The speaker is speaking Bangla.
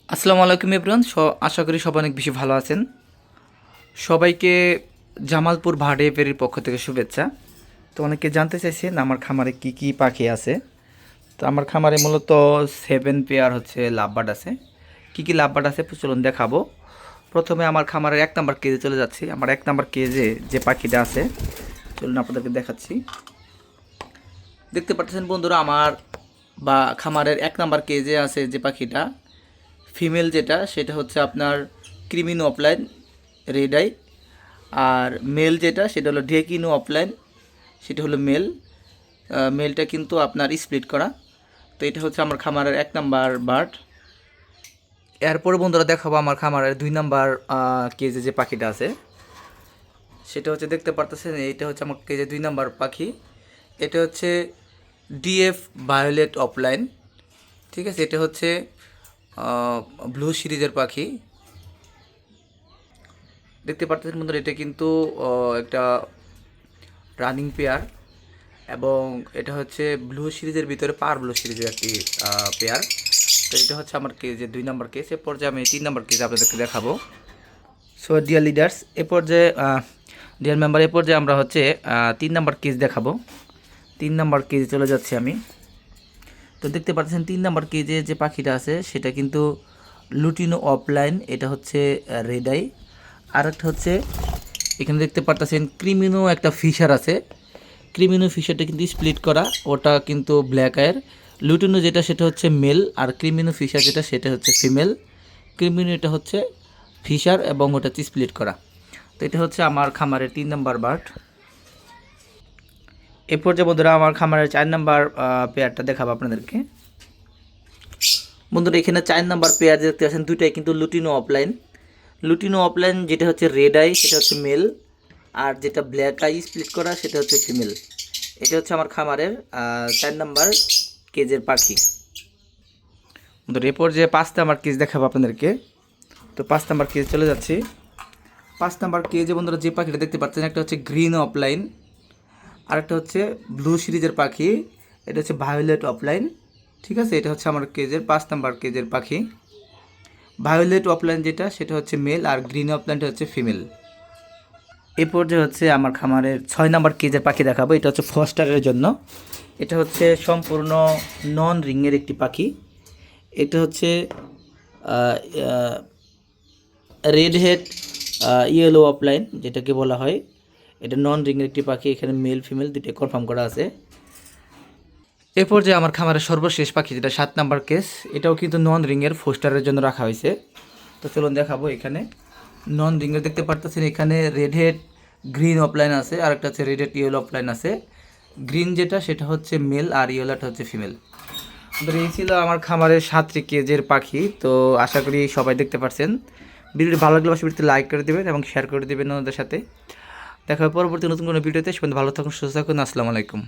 আসসালামু আলাইকুম এভরিওয়ান। আশা করি সবাই অনেক বেশি ভালো আছেন। সবাইকে জামালপুর বার্ড এভিয়ারির পক্ষ থেকে শুভেচ্ছা। তো অনেকে জানতে চাইছেন আমার খামারে কি কি পাখি আছে। তো আমার খামারে মূলত 7 পেয়ার হচ্ছে লাভবার্ড আছে। কি কি লাভবার্ড আছে চলুন দেখাবো। প্রথমে আমার খামারের 1 নাম্বার কেজে চলে যাচ্ছি। আমার 1 নাম্বার কেজে যে পাখিটা আছে চলুন আপনাদেরকে দেখাচ্ছি। দেখতে পাচ্ছেন বন্ধুরা, আমার খামারের 1 নাম্বার কেজে আছে যে পাখিটা ফিমেল, যেটা সেটা হচ্ছে আপনার ক্রিমিনো অফলাইন রেড আই। আর মেল যেটা সেটা হলো ডেকিনো অফলাইন, সেটা হলো মেল। মেলটা কিন্তু আপনার স্প্লিট করা। তো এটা হচ্ছে আমার খামারের 1 নাম্বার বার্ড। এরপরে বন্ধুরা দেখাবো আমার খামারের 2 নাম্বার কেজে যে পাখিটা আছে, সেটা হচ্ছে দেখতে পারতেছেন, এটা হচ্ছে আমার কেজে 2 নাম্বার পাখি। এটা হচ্ছে ডিএফ ভায়োলেট অফলাইন, ঠিক আছে। এটা হচ্ছে ব্লু সিরিজের পাখি। দেখতে পাচ্ছেন বন্ধুরা, এটা কিন্তু একটা রানিং পেয়ার, এবং এটা হচ্ছে ব্লু সিরিজের ভিতরে পার ব্লু সিরিজের একটি পেয়ার। তো এটা হচ্ছে আমার কেজে 2 নাম্বার কেজ। এ পর্যায়ে আমি 3 নাম্বার কেজ আপনাদেরকে দেখাবো। সো ডিয়ার লিডার্স, এ পর্যায়ে ডিয়ার মেম্বার, এ পর্যায়ে আমরা হচ্ছে 3 নাম্বার কেজ দেখাবো। 3 নাম্বার কেজে চলে যাচ্ছি আমি। তো দেখতে পাচ্ছেন 3 নাম্বার কেজে যে পাখিটা আছে সেটা কিন্তু লুটিনো অফলাইন, এটা হচ্ছে রেড আই। আর একটা হচ্ছে এখানে দেখতে পাচ্ছেন ক্রিমিনো একটা ফিশার আছে। ক্রিমিনো ফিশারটা কিন্তু স্প্লিট করা, ওটা কিন্তু ব্ল্যাক আয়ের। লুটিনো যেটা সেটা হচ্ছে মেল, আর ক্রিমিনো ফিশার যেটা সেটা হচ্ছে ফিমেল। ক্রিমিনো এটা হচ্ছে ফিশার এবং ওটা হচ্ছে স্প্লিট করা। তো এটা হচ্ছে আমার খামারের 3 নাম্বার বার্ড। এরপর যে বন্ধুরা আমার খামারের 4 নাম্বার পেয়ারটা দেখাবো আপনাদেরকে। বন্ধুরা এখানে 4 নাম্বার পেয়ার দেখতে পাচ্ছেন, দুইটাই কিন্তু লুটিনো অফলাইন। লুটিনো অফলাইন যেটা হচ্ছে রেড আই সেটা হচ্ছে মেল, আর যেটা ব্ল্যাক আই স্প্লিট করা সেটা হচ্ছে ফিমেল। এটা হচ্ছে আমার খামারের 4 নাম্বার কেজের পাখি। বন্ধুরা এরপর যে 5 নাম্বার কেজ দেখাবো আপনাদেরকে। তো 5 নাম্বার কেজ চলে যাচ্ছি। 5 নাম্বার কেজে বন্ধুরা যে পাখিটা দেখতে পাচ্ছেন, একটা হচ্ছে গ্রিন অফলাইন, আরেকটা হচ্ছে ব্লু সিরিজের পাখি, এটা হচ্ছে ভায়োলেট অফলাইন, ঠিক আছে। এটা হচ্ছে আমার কেজের 5 নাম্বার কেজের পাখি। ভায়োলেট অফলাইন যেটা সেটা হচ্ছে মেল, আর গ্রিন অফলাইনটা হচ্ছে ফিমেল। এই পর্যায়ে হচ্ছে আমার খামারের 6 নাম্বার কেজের পাখি দেখাবো। এটা হচ্ছে ফস্টারের জন্য। এটা হচ্ছে সম্পূর্ণ নন রিংয়ের একটি পাখি। এটা হচ্ছে রেড হেড ইয়েলো অফলাইন যেটাকে বলা হয়। এটা নন রিংয়ের একটি পাখি। এখানে মেল ফিমেল দুটোই কনফার্ম করা আছে। এ পর্যায়ে আমার খামারের সর্বশেষ পাখি যেটা 7 নাম্বার কেস, এটাও কিন্তু নন রিংয়ের ফোস্টারের জন্য রাখা হয়েছে। তো চলুন দেখাবো। এখানে নন রিংয়ের দেখতে পারতেছেন, এখানে রেড হেড গ্রিন অফলাইন আছে, আর একটা হচ্ছে রেড হেড ইয়েলো অফলাইন আছে। গ্রিন যেটা সেটা হচ্ছে মেল, আর ইয়েলোটা হচ্ছে ফিমেল। তো এই ছিল আমার খামারের 7টি কেজের পাখি। তো আশা করি সবাই দেখতে পাচ্ছেন। ভিডিওটি ভালো লাগলে অবশ্যই ভিডিওতে লাইক করে দেবেন এবং শেয়ার করে দেবেন ওদের সাথে। দেখা হবে পরবর্তী নতুন কোনো ভিডিওতে। সে ভালো থাকুন, সুস্থ থাকুন। আসসালামু আলাইকুম।